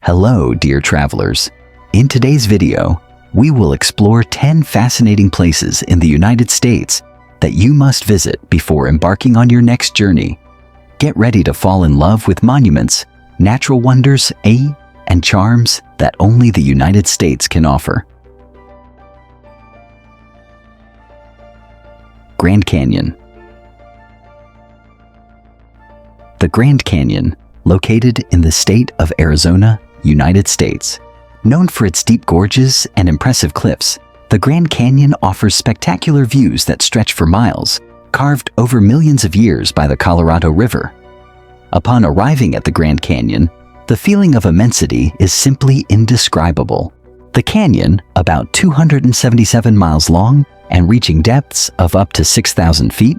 Hello, dear travelers. In today's video, we will explore 10 fascinating places in the United States that you must visit before embarking on your next journey. Get ready to fall in love with monuments, natural wonders, and charms that only the United States can offer. Grand Canyon. The Grand Canyon, located in the state of Arizona, United States. Known for its deep gorges and impressive cliffs, the Grand Canyon offers spectacular views that stretch for miles, carved over millions of years by the Colorado River. Upon arriving at the Grand Canyon, the feeling of immensity is simply indescribable. The canyon, about 277 miles long and reaching depths of up to 6,000 feet,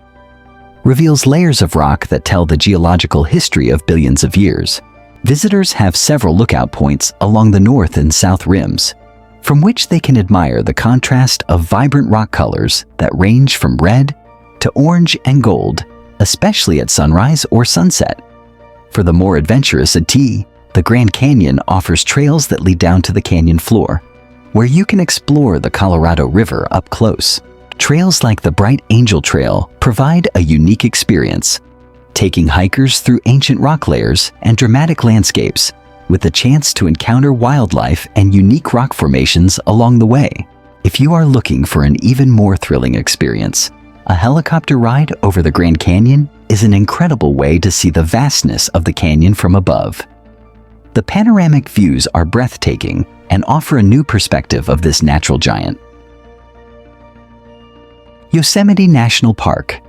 reveals layers of rock that tell the geological history of billions of years. Visitors have several lookout points along the north and south rims, from which they can admire the contrast of vibrant rock colors that range from red to orange and gold, especially at sunrise or sunset. For the more adventurous at sea, the Grand Canyon offers trails that lead down to the canyon floor, where you can explore the Colorado River up close. Trails like the Bright Angel Trail provide a unique experience, taking hikers through ancient rock layers and dramatic landscapes, with the chance to encounter wildlife and unique rock formations along the way. If you are looking for an even more thrilling experience, a helicopter ride over the Grand Canyon is an incredible way to see the vastness of the canyon from above. The panoramic views are breathtaking and offer a new perspective of this natural giant. Yosemite National Park.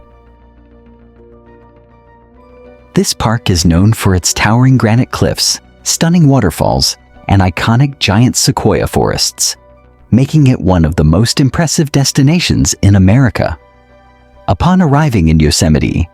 This park is known for its towering granite cliffs, stunning waterfalls, and iconic giant sequoia forests, making it one of the most impressive destinations in America. Upon arriving in Yosemite,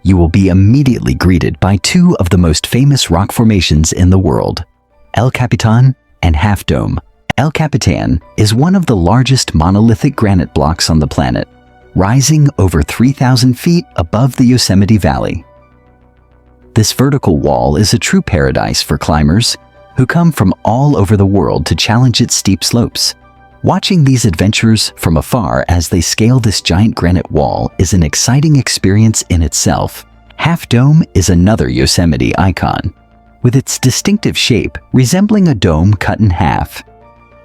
you will be immediately greeted by two of the most famous rock formations in the world, El Capitan and Half Dome. El Capitan is one of the largest monolithic granite blocks on the planet, rising over 3,000 feet above the Yosemite Valley. This vertical wall is a true paradise for climbers who come from all over the world to challenge its steep slopes. Watching these adventurers from afar as they scale this giant granite wall is an exciting experience in itself. Half Dome is another Yosemite icon, with its distinctive shape resembling a dome cut in half.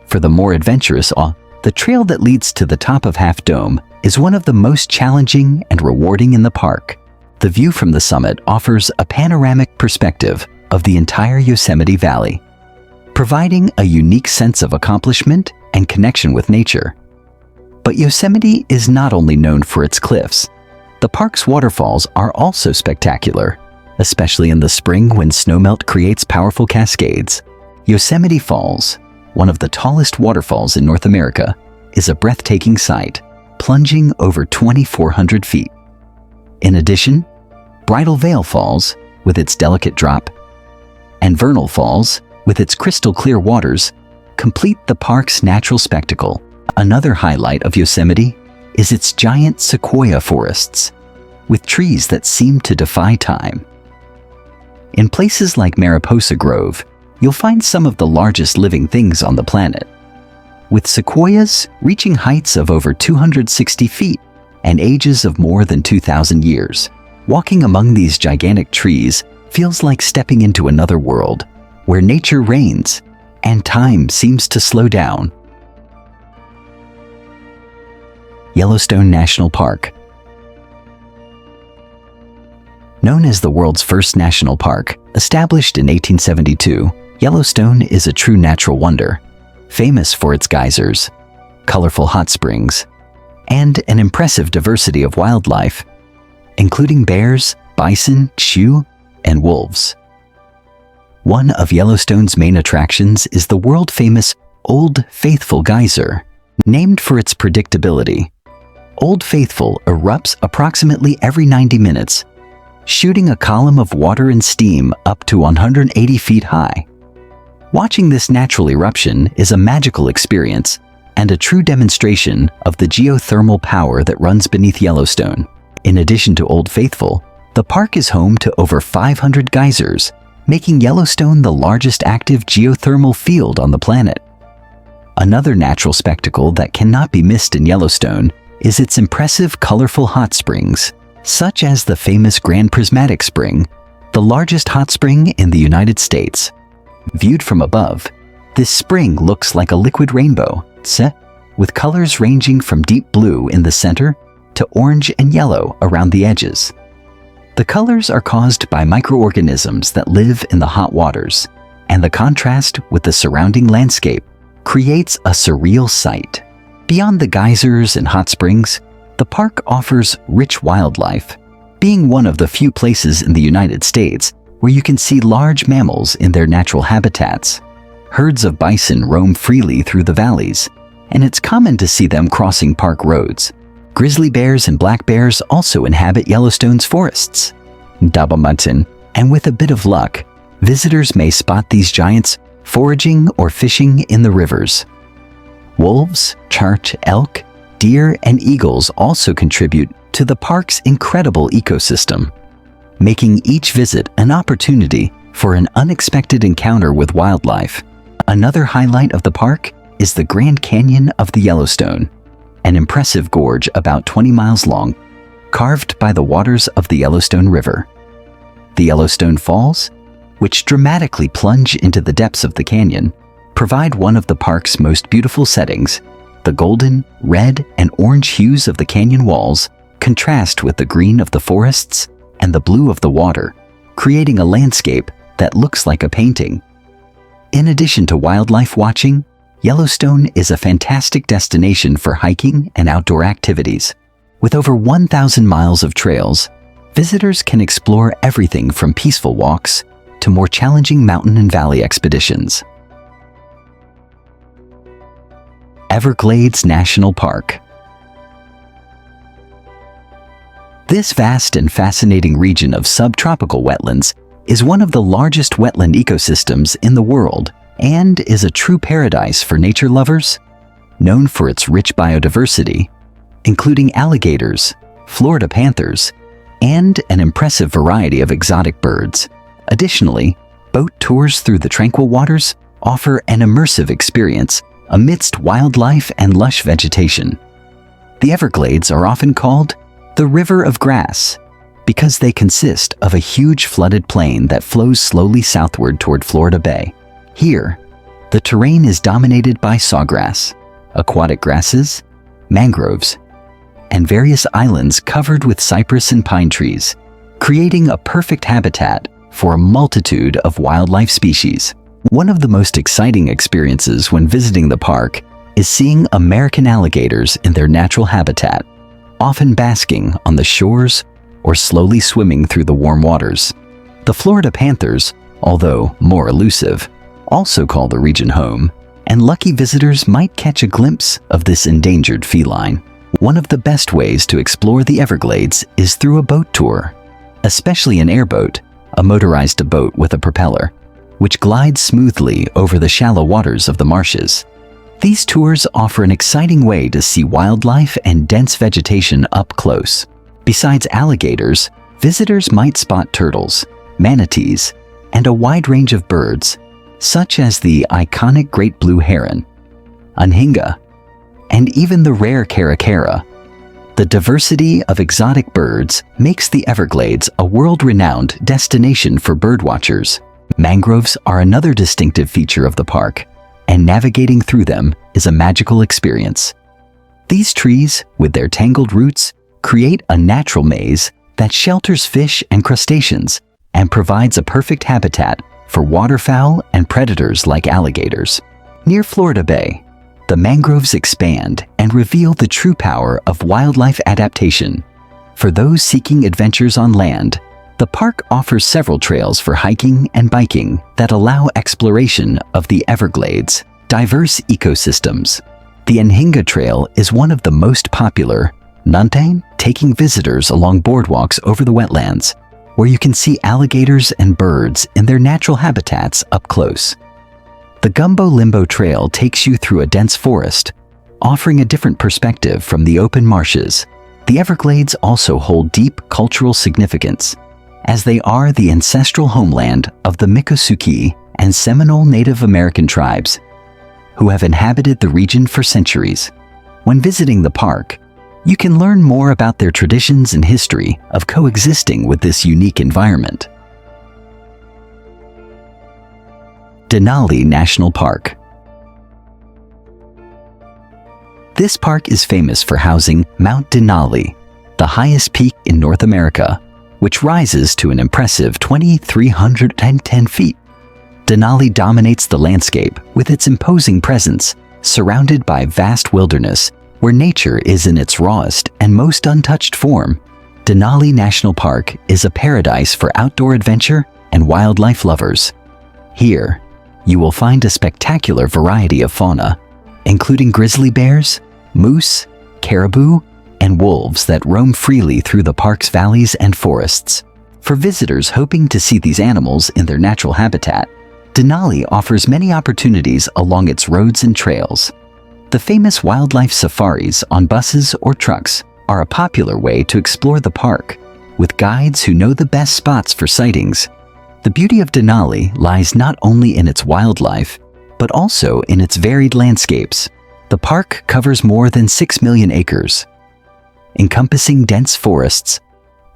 For the more adventurous, the trail that leads to the top of Half Dome is one of the most challenging and rewarding in the park. The view from the summit offers a panoramic perspective of the entire Yosemite Valley, providing a unique sense of accomplishment and connection with nature. But Yosemite is not only known for its cliffs. The park's waterfalls are also spectacular, especially in the spring when snowmelt creates powerful cascades. Yosemite Falls, one of the tallest waterfalls in North America, is a breathtaking sight, plunging over 2,400 feet. In addition, Bridal Veil Falls, with its delicate drop, and Vernal Falls, with its crystal clear waters, complete the park's natural spectacle. Another highlight of Yosemite is its giant sequoia forests, with trees that seem to defy time. In places like Mariposa Grove, you'll find some of the largest living things on the planet, with sequoias reaching heights of over 260 feet and ages of more than 2,000 years. Walking among these gigantic trees feels like stepping into another world, where nature reigns and time seems to slow down. Yellowstone National Park. Known as the world's first national park, established in 1872, Yellowstone is a true natural wonder, famous for its geysers, colorful hot springs, and an impressive diversity of wildlife, including bears, bison, sioux, and wolves. One of Yellowstone's main attractions is the world-famous Old Faithful Geyser. Named for its predictability, Old Faithful erupts approximately every 90 minutes, shooting a column of water and steam up to 180 feet high. Watching this natural eruption is a magical experience and a true demonstration of the geothermal power that runs beneath Yellowstone. In addition to Old Faithful, the park is home to over 500 geysers, making Yellowstone the largest active geothermal field on the planet. Another natural spectacle that cannot be missed in Yellowstone is its impressive colorful hot springs, such as the famous Grand Prismatic Spring, the largest hot spring in the United States. Viewed from above, this spring looks like a liquid rainbow, with colors ranging from deep blue in the center to orange and yellow around the edges. The colors are caused by microorganisms that live in the hot waters, and the contrast with the surrounding landscape creates a surreal sight. Beyond the geysers and hot springs, the park offers rich wildlife, being one of the few places in the United States where you can see large mammals in their natural habitats. Herds of bison roam freely through the valleys, and it's common to see them crossing park roads. Grizzly bears and black bears also inhabit Yellowstone's forests. And with a bit of luck, visitors may spot these giants foraging or fishing in the rivers. Wolves, chart, elk, deer, and eagles also contribute to the park's incredible ecosystem, making each visit an opportunity for an unexpected encounter with wildlife. Another highlight of the park is the Grand Canyon of the Yellowstone, an impressive gorge about 20 miles long, carved by the waters of the Yellowstone River. The Yellowstone Falls, which dramatically plunge into the depths of the canyon, provide one of the park's most beautiful settings. The golden, red, and orange hues of the canyon walls contrast with the green of the forests and the blue of the water, creating a landscape that looks like a painting. In addition to wildlife watching, Yellowstone is a fantastic destination for hiking and outdoor activities. With over 1,000 miles of trails, visitors can explore everything from peaceful walks to more challenging mountain and valley expeditions. Everglades National Park. This vast and fascinating region of subtropical wetlands is one of the largest wetland ecosystems in the world and is a true paradise for nature lovers. Known for its rich biodiversity, including alligators, Florida panthers, and an impressive variety of exotic birds. Additionally, boat tours through the tranquil waters offer an immersive experience amidst wildlife and lush vegetation. The Everglades are often called the River of Grass because they consist of a huge flooded plain that flows slowly southward toward Florida Bay. Here, the terrain is dominated by sawgrass, aquatic grasses, mangroves, and various islands covered with cypress and pine trees, creating a perfect habitat for a multitude of wildlife species. One of the most exciting experiences when visiting the park is seeing American alligators in their natural habitat, often basking on the shores or slowly swimming through the warm waters. The Florida panthers, although more elusive, also call the region home, and lucky visitors might catch a glimpse of this endangered feline. One of the best ways to explore the Everglades is through a boat tour, especially an airboat, a motorized boat with a propeller, which glides smoothly over the shallow waters of the marshes. These tours offer an exciting way to see wildlife and dense vegetation up close. Besides alligators, visitors might spot turtles, manatees, and a wide range of birds, such as the iconic great blue heron, anhinga, and even the rare caracara. The diversity of exotic birds makes the Everglades a world-renowned destination for birdwatchers. Mangroves are another distinctive feature of the park, and navigating through them is a magical experience. These trees, with their tangled roots, create a natural maze that shelters fish and crustaceans and provides a perfect habitat for waterfowl and predators like alligators. Near Florida Bay, the mangroves expand and reveal the true power of wildlife adaptation. For those seeking adventures on land, the park offers several trails for hiking and biking that allow exploration of the Everglades' diverse ecosystems. The Anhinga Trail is one of the most popular, taking visitors along boardwalks over the wetlands, where you can see alligators and birds in their natural habitats up close. The Gumbo Limbo Trail takes you through a dense forest, offering a different perspective from the open marshes. The Everglades also hold deep cultural significance, as they are the ancestral homeland of the Miccosukee and Seminole Native American tribes, who have inhabited the region for centuries. When visiting the park, you can learn more about their traditions and history of coexisting with this unique environment. Denali National Park. This park is famous for housing Mount Denali, the highest peak in North America, which rises to an impressive 2,310 feet. Denali dominates the landscape with its imposing presence, surrounded by vast wilderness where nature is in its rawest and most untouched form. Denali National Park is a paradise for outdoor adventure and wildlife lovers. Here, you will find a spectacular variety of fauna, including grizzly bears, moose, caribou, and wolves that roam freely through the park's valleys and forests. For visitors hoping to see these animals in their natural habitat, Denali offers many opportunities along its roads and trails. The famous wildlife safaris on buses or trucks are a popular way to explore the park, with guides who know the best spots for sightings. The beauty of Denali lies not only in its wildlife, but also in its varied landscapes. The park covers more than 6 million acres, encompassing dense forests,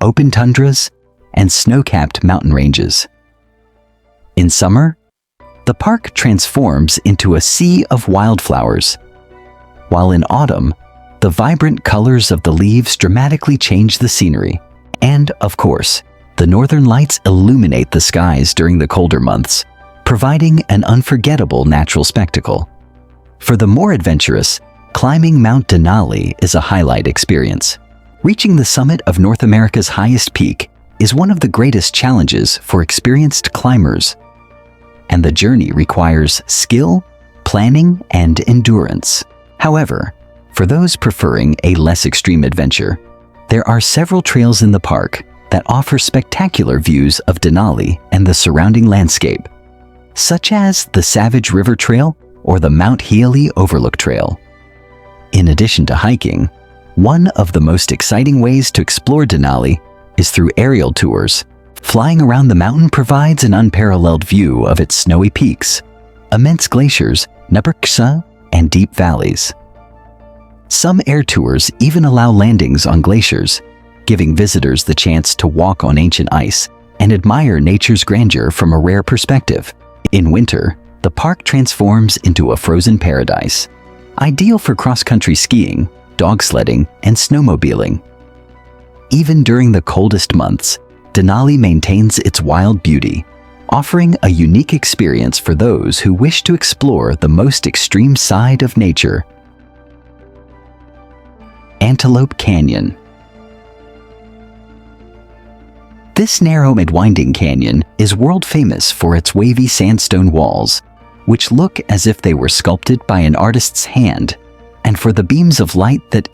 open tundras, and snow-capped mountain ranges. In summer, the park transforms into a sea of wildflowers, while in autumn, the vibrant colors of the leaves dramatically change the scenery. And, of course, the northern lights illuminate the skies during the colder months, providing an unforgettable natural spectacle. For the more adventurous, climbing Mount Denali is a highlight experience. Reaching the summit of North America's highest peak is one of the greatest challenges for experienced climbers, and the journey requires skill, planning, and endurance. However, for those preferring a less extreme adventure, there are several trails in the park that offer spectacular views of Denali and the surrounding landscape, such as the Savage River Trail or the Mount Healy Overlook Trail. In addition to hiking, one of the most exciting ways to explore Denali is through aerial tours. Flying around the mountain provides an unparalleled view of its snowy peaks, immense glaciers, Naboksa, and deep valleys. Some air tours even allow landings on glaciers, giving visitors the chance to walk on ancient ice and admire nature's grandeur from a rare perspective. In winter, the park transforms into a frozen paradise, ideal for cross-country skiing, dog sledding, and snowmobiling. Even during the coldest months, Denali maintains its wild beauty, offering a unique experience for those who wish to explore the most extreme side of nature. Antelope Canyon. This narrow and winding canyon is world famous for its wavy sandstone walls, which look as if they were sculpted by an artist's hand, and for the beams of light that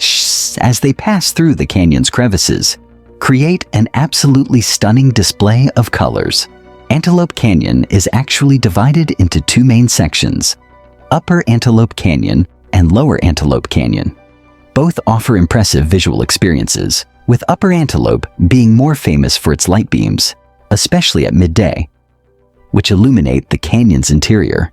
as they pass through the canyon's crevices, create an absolutely stunning display of colors. Antelope Canyon is actually divided into two main sections, Upper Antelope Canyon and Lower Antelope Canyon. Both offer impressive visual experiences, with Upper Antelope being more famous for its light beams, especially at midday, which illuminate the canyon's interior,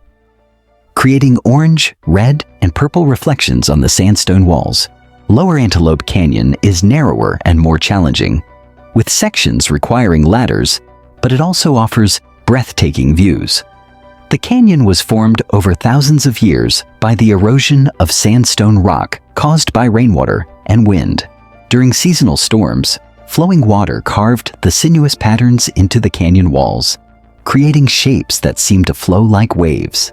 creating orange, red, and purple reflections on the sandstone walls. Lower Antelope Canyon is narrower and more challenging, with sections requiring ladders, but it also offers breathtaking views. The canyon was formed over thousands of years by the erosion of sandstone rock caused by rainwater and wind. During seasonal storms, flowing water carved the sinuous patterns into the canyon walls, creating shapes that seem to flow like waves.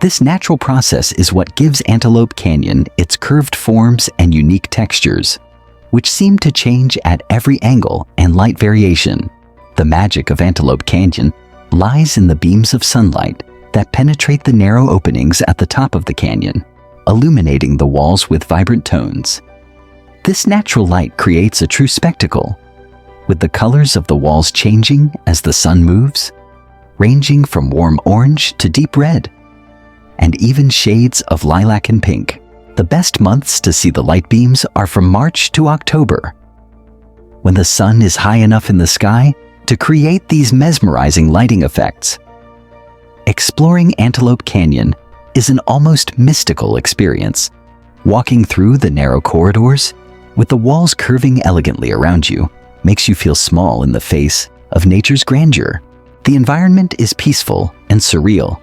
This natural process is what gives Antelope Canyon its curved forms and unique textures, which seem to change at every angle and light variation. The magic of Antelope Canyon lies in the beams of sunlight that penetrate the narrow openings at the top of the canyon, illuminating the walls with vibrant tones. This natural light creates a true spectacle, with the colors of the walls changing as the sun moves, ranging from warm orange to deep red, and even shades of lilac and pink. The best months to see the light beams are from March to October, when the sun is high enough in the sky to create these mesmerizing lighting effects. Exploring Antelope Canyon is an almost mystical experience. Walking through the narrow corridors, with the walls curving elegantly around you, makes you feel small in the face of nature's grandeur. The environment is peaceful and surreal,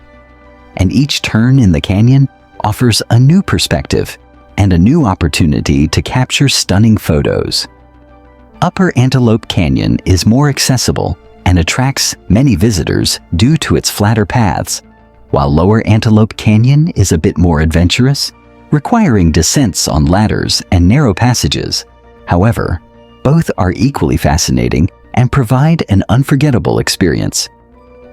and each turn in the canyon offers a new perspective and a new opportunity to capture stunning photos. Upper Antelope Canyon is more accessible and attracts many visitors due to its flatter paths, while Lower Antelope Canyon is a bit more adventurous, requiring descents on ladders and narrow passages. However, both are equally fascinating and provide an unforgettable experience.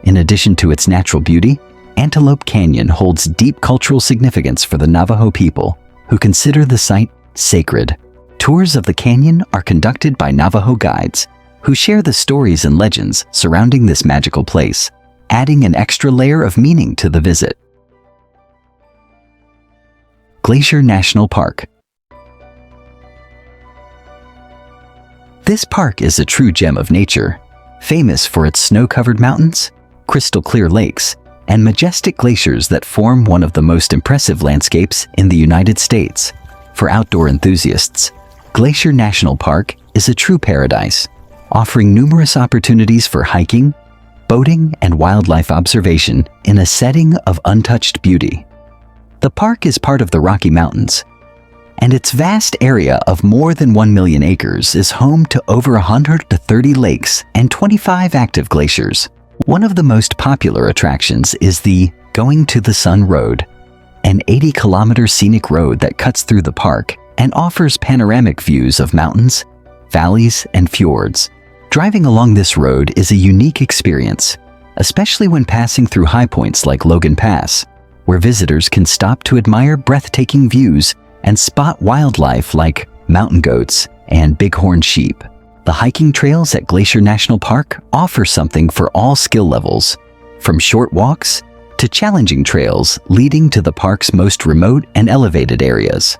In addition to its natural beauty, Antelope Canyon holds deep cultural significance for the Navajo people, who consider the site sacred. Tours of the canyon are conducted by Navajo guides, who share the stories and legends surrounding this magical place, adding an extra layer of meaning to the visit. Glacier National Park. This park is a true gem of nature, famous for its snow-covered mountains, crystal-clear lakes, and majestic glaciers that form one of the most impressive landscapes in the United States. For outdoor enthusiasts, Glacier National Park is a true paradise, offering numerous opportunities for hiking, boating, and wildlife observation in a setting of untouched beauty. The park is part of the Rocky Mountains, and its vast area of more than 1 million acres is home to over 130 lakes and 25 active glaciers. One of the most popular attractions is the Going to the Sun Road, an 80-kilometer scenic road that cuts through the park and offers panoramic views of mountains, valleys, and fjords. Driving along this road is a unique experience, especially when passing through high points like Logan Pass, where visitors can stop to admire breathtaking views and spot wildlife like mountain goats and bighorn sheep. The hiking trails at Glacier National Park offer something for all skill levels, from short walks to challenging trails leading to the park's most remote and elevated areas.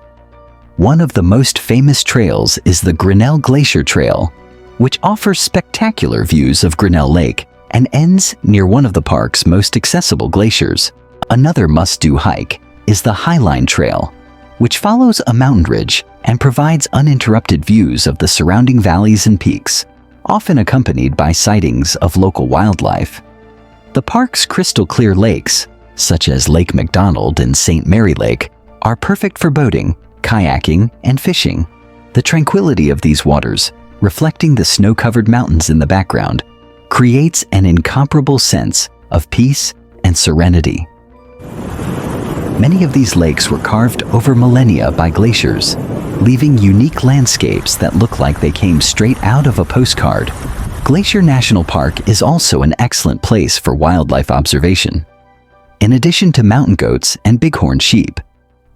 One of the most famous trails is the Grinnell Glacier Trail, which offers spectacular views of Grinnell Lake and ends near one of the park's most accessible glaciers. Another must-do hike is the Highline Trail, which follows a mountain ridge and provides uninterrupted views of the surrounding valleys and peaks, often accompanied by sightings of local wildlife. The park's crystal-clear lakes, such as Lake McDonald and St. Mary Lake, are perfect for boating, kayaking, and fishing. The tranquility of these waters, reflecting the snow-covered mountains in the background, creates an incomparable sense of peace and serenity. Many of these lakes were carved over millennia by glaciers, leaving unique landscapes that look like they came straight out of a postcard. Glacier National Park is also an excellent place for wildlife observation. In addition to mountain goats and bighorn sheep,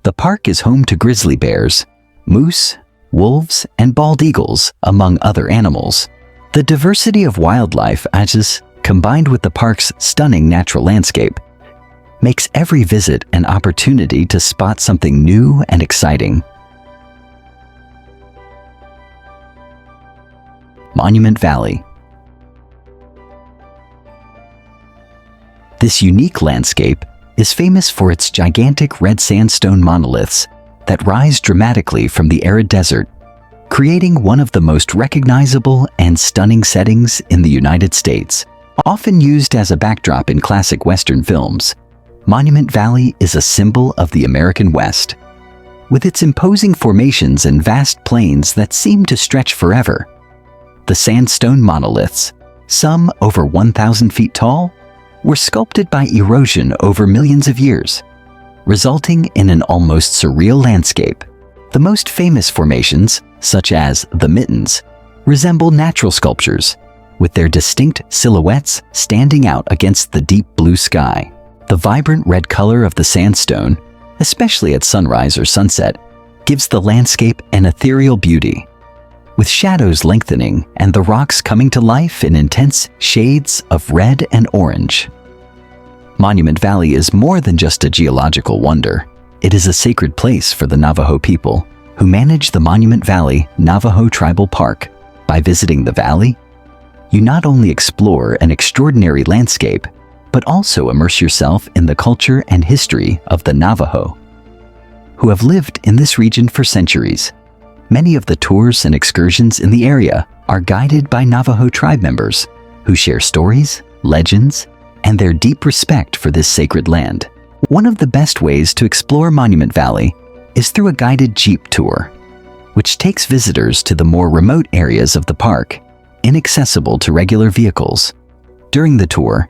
the park is home to grizzly bears, moose, wolves, and bald eagles, among other animals. The diversity of wildlife, combined with the park's stunning natural landscape, makes every visit an opportunity to spot something new and exciting. Monument Valley. This unique landscape is famous for its gigantic red sandstone monoliths that rise dramatically from the arid desert, creating one of the most recognizable and stunning settings in the United States. Often used as a backdrop in classic Western films, Monument Valley is a symbol of the American West. With its imposing formations and vast plains that seem to stretch forever, the sandstone monoliths, some over 1,000 feet tall, were sculpted by erosion over millions of years, resulting in an almost surreal landscape. The most famous formations, such as the Mittens, resemble natural sculptures, with their distinct silhouettes standing out against the deep blue sky. The vibrant red color of the sandstone, especially at sunrise or sunset, gives the landscape an ethereal beauty, with shadows lengthening and the rocks coming to life in intense shades of red and orange. Monument Valley is more than just a geological wonder. It is a sacred place for the Navajo people, who manage the Monument Valley Navajo Tribal Park. By visiting the valley, you not only explore an extraordinary landscape, but also immerse yourself in the culture and history of the Navajo, who have lived in this region for centuries. Many of the tours and excursions in the area are guided by Navajo tribe members who share stories, legends, and their deep respect for this sacred land. One of the best ways to explore Monument Valley is through a guided Jeep tour, which takes visitors to the more remote areas of the park, inaccessible to regular vehicles. During the tour,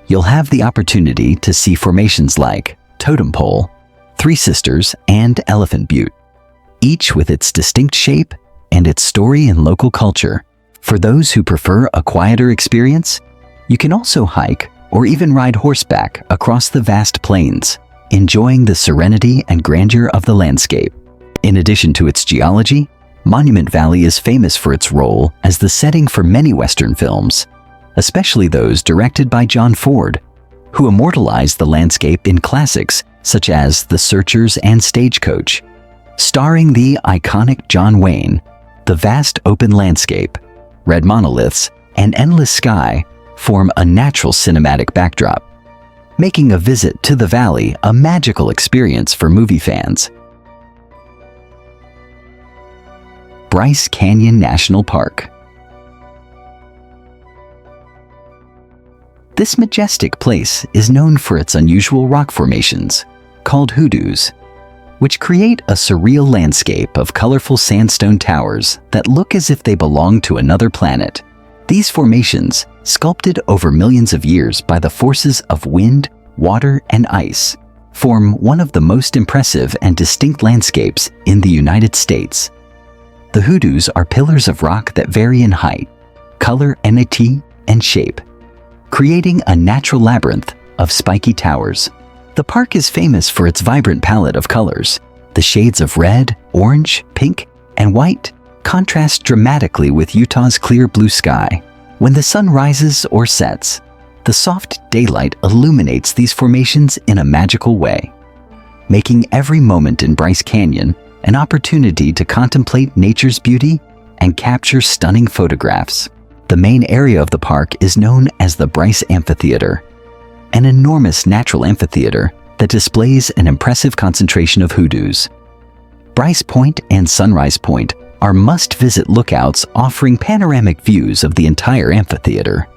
you'll have the opportunity to see formations like Totem Pole, Three Sisters, and Elephant Butte, each with its distinct shape and its story in local culture. For those who prefer a quieter experience, you can also hike or even ride horseback across the vast plains, enjoying the serenity and grandeur of the landscape. In addition to its geology, Monument Valley is famous for its role as the setting for many Western films, especially those directed by John Ford, who immortalized the landscape in classics such as The Searchers and Stagecoach. Starring the iconic John Wayne, the vast open landscape, red monoliths, and endless sky form a natural cinematic backdrop, making a visit to the valley a magical experience for movie fans. Bryce Canyon National Park. This majestic place is known for its unusual rock formations, called hoodoos, which create a surreal landscape of colorful sandstone towers that look as if they belong to another planet. These formations, sculpted over millions of years by the forces of wind, water, and ice, form one of the most impressive and distinct landscapes in the United States. The hoodoos are pillars of rock that vary in height, color, and shape, creating a natural labyrinth of spiky towers. The park is famous for its vibrant palette of colors. The shades of red, orange, pink, and white contrast dramatically with Utah's clear blue sky. When the sun rises or sets, the soft daylight illuminates these formations in a magical way, making every moment in Bryce Canyon an opportunity to contemplate nature's beauty and capture stunning photographs. The main area of the park is known as the Bryce Amphitheater, an enormous natural amphitheater that displays an impressive concentration of hoodoos. Bryce Point and Sunrise Point are must-visit lookouts offering panoramic views of the entire amphitheater,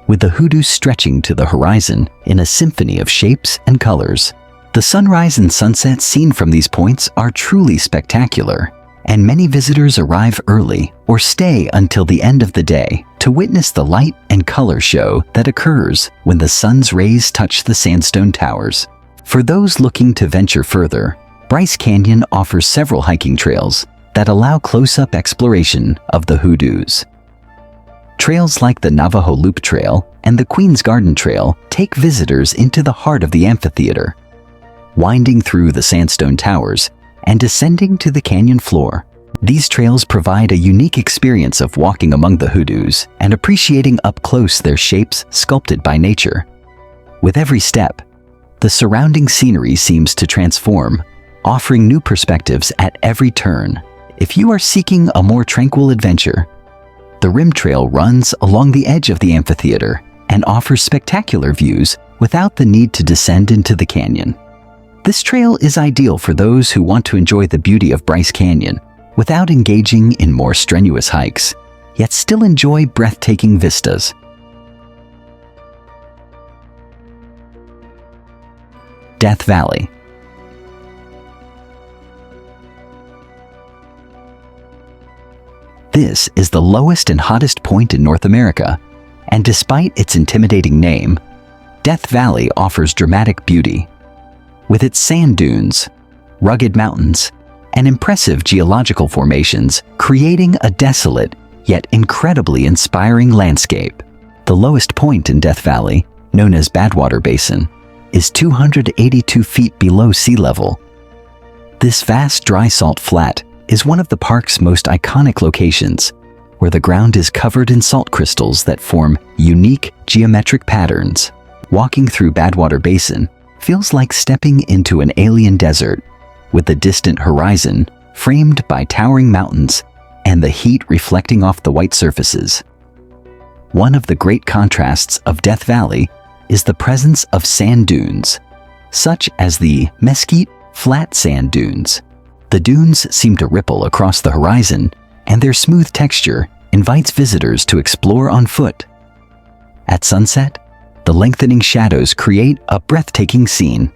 with the hoodoos stretching to the horizon in a symphony of shapes and colors. The sunrise and sunset seen from these points are truly spectacular, and many visitors arrive early or stay until the end of the day to witness the light and color show that occurs when the sun's rays touch the sandstone towers. For those looking to venture further, Bryce Canyon offers several hiking trails that allow close-up exploration of the hoodoos. Trails like the Navajo Loop Trail and the Queen's Garden Trail take visitors into the heart of the amphitheater, winding through the sandstone towers and descending to the canyon floor. These trails provide a unique experience of walking among the hoodoos and appreciating up close their shapes sculpted by nature. With every step, the surrounding scenery seems to transform, offering new perspectives at every turn. If you are seeking a more tranquil adventure, the Rim Trail runs along the edge of the amphitheater and offers spectacular views without the need to descend into the canyon. This trail is ideal for those who want to enjoy the beauty of Bryce Canyon without engaging in more strenuous hikes, yet still enjoy breathtaking vistas. Death Valley. This is the lowest and hottest point in North America, and despite its intimidating name, Death Valley offers dramatic beauty. With its sand dunes, rugged mountains, and impressive geological formations, creating a desolate yet incredibly inspiring landscape. The lowest point in Death Valley, known as Badwater Basin, is 282 feet below sea level. This vast dry salt flat is one of the park's most iconic locations, where the ground is covered in salt crystals that form unique geometric patterns. Walking through Badwater Basin feels like stepping into an alien desert, with the distant horizon framed by towering mountains and the heat reflecting off the white surfaces. One of the great contrasts of Death Valley is the presence of sand dunes, such as the Mesquite Flat Sand Dunes. The dunes seem to ripple across the horizon, and their smooth texture invites visitors to explore on foot. At sunset, the lengthening shadows create a breathtaking scene,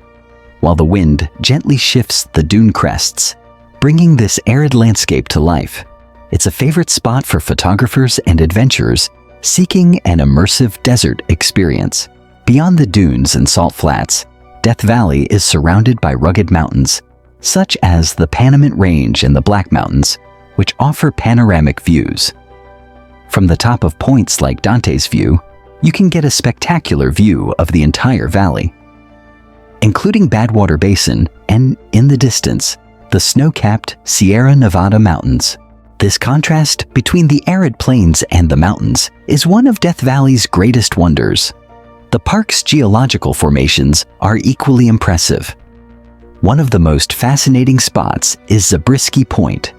while the wind gently shifts the dune crests, bringing this arid landscape to life. It's a favorite spot for photographers and adventurers seeking an immersive desert experience. Beyond the dunes and salt flats, Death Valley is surrounded by rugged mountains, such as the Panamint Range and the Black Mountains, which offer panoramic views. From the top of points like Dante's View, you can get a spectacular view of the entire valley, including Badwater Basin and, in the distance, the snow-capped Sierra Nevada Mountains. This contrast between the arid plains and the mountains is one of Death Valley's greatest wonders. The park's geological formations are equally impressive. One of the most fascinating spots is Zabriskie Point,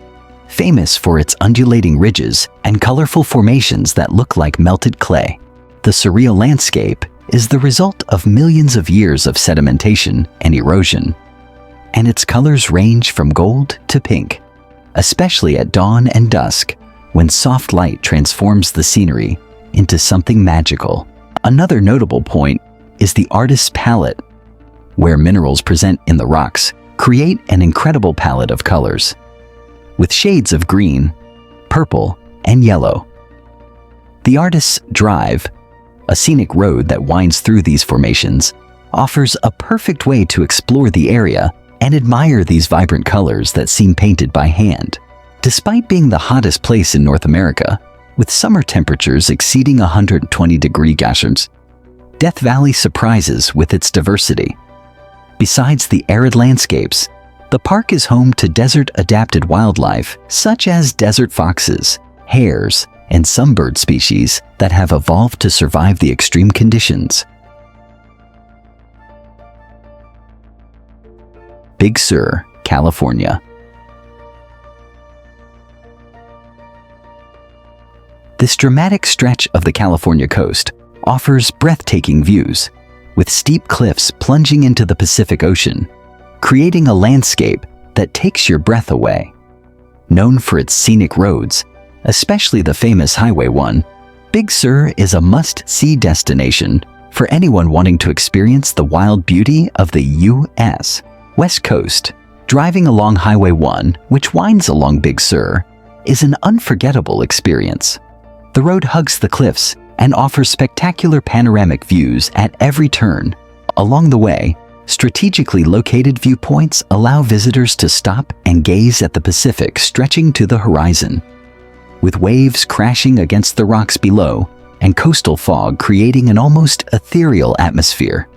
famous for its undulating ridges and colorful formations that look like melted clay. The surreal landscape is the result of millions of years of sedimentation and erosion, and its colors range from gold to pink, especially at dawn and dusk, when soft light transforms the scenery into something magical. Another notable point is the artist's palette, where minerals present in the rocks create an incredible palette of colors, with shades of green, purple, and yellow. The artist's drive, a scenic road that winds through these formations, offers a perfect way to explore the area and admire these vibrant colors that seem painted by hand. Despite being the hottest place in North America, with summer temperatures exceeding 120 degrees Celsius, Death Valley surprises with its diversity. Besides the arid landscapes, the park is home to desert-adapted wildlife such as desert foxes, hares, and some bird species that have evolved to survive the extreme conditions. Big Sur, California. This dramatic stretch of the California coast offers breathtaking views, with steep cliffs plunging into the Pacific Ocean, creating a landscape that takes your breath away. Known for its scenic roads, especially the famous Highway 1, Big Sur is a must-see destination for anyone wanting to experience the wild beauty of the U.S. West Coast. Driving along Highway 1, which winds along Big Sur, is an unforgettable experience. The road hugs the cliffs and offers spectacular panoramic views at every turn. Along the way, strategically located viewpoints allow visitors to stop and gaze at the Pacific stretching to the horizon, with waves crashing against the rocks below and coastal fog creating an almost ethereal atmosphere.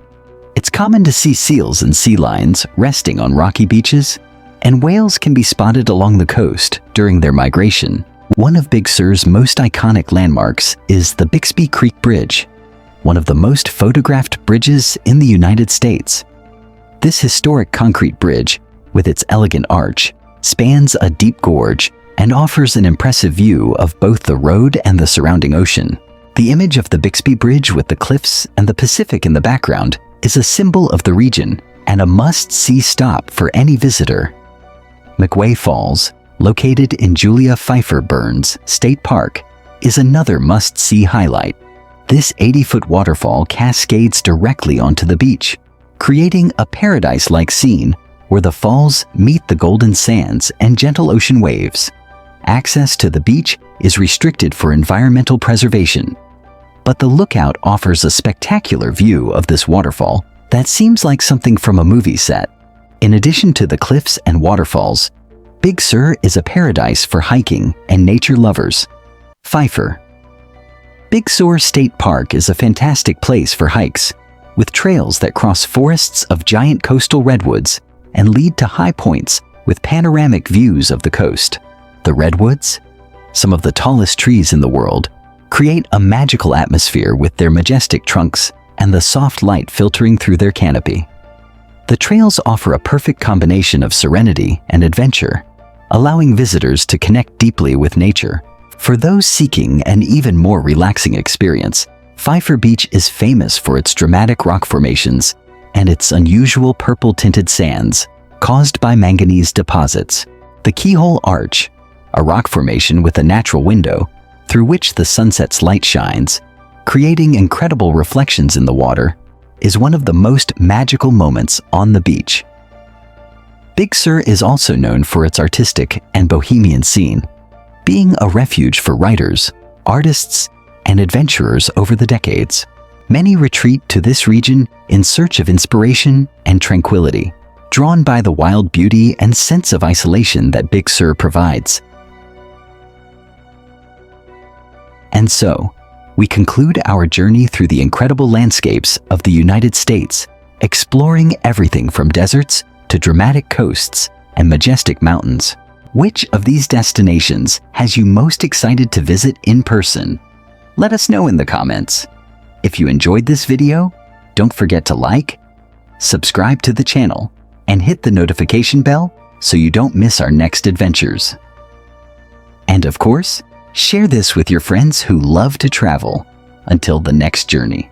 It's common to see seals and sea lions resting on rocky beaches, and whales can be spotted along the coast during their migration. One of Big Sur's most iconic landmarks is the Bixby Creek Bridge, one of the most photographed bridges in the United States. This historic concrete bridge, with its elegant arch, spans a deep gorge and offers an impressive view of both the road and the surrounding ocean. The image of the Bixby Bridge with the cliffs and the Pacific in the background is a symbol of the region and a must-see stop for any visitor. McWay Falls, located in Julia Pfeiffer Burns State Park, is another must-see highlight. This 80-foot waterfall cascades directly onto the beach, creating a paradise-like scene where the falls meet the golden sands and gentle ocean waves. Access to the beach is restricted for environmental preservation, but the lookout offers a spectacular view of this waterfall that seems like something from a movie set. In addition to the cliffs and waterfalls, Big Sur is a paradise for hiking and nature lovers. Pfeiffer. Big Sur State Park is a fantastic place for hikes, with trails that cross forests of giant coastal redwoods and lead to high points with panoramic views of the coast. The redwoods, some of the tallest trees in the world, create a magical atmosphere with their majestic trunks and the soft light filtering through their canopy. The trails offer a perfect combination of serenity and adventure, allowing visitors to connect deeply with nature. For those seeking an even more relaxing experience, Pfeiffer Beach is famous for its dramatic rock formations and its unusual purple-tinted sands caused by manganese deposits. The Keyhole Arch, a rock formation with a natural window through which the sunset's light shines, creating incredible reflections in the water, is one of the most magical moments on the beach. Big Sur is also known for its artistic and bohemian scene, being a refuge for writers, artists, and adventurers over the decades. Many retreat to this region in search of inspiration and tranquility, drawn by the wild beauty and sense of isolation that Big Sur provides. And so, we conclude our journey through the incredible landscapes of the United States, exploring everything from deserts to dramatic coasts and majestic mountains. Which of these destinations has you most excited to visit in person? Let us know in the comments. If you enjoyed this video, don't forget to like, subscribe to the channel, and hit the notification bell so you don't miss our next adventures. And of course, share this with your friends who love to travel. Until the next journey.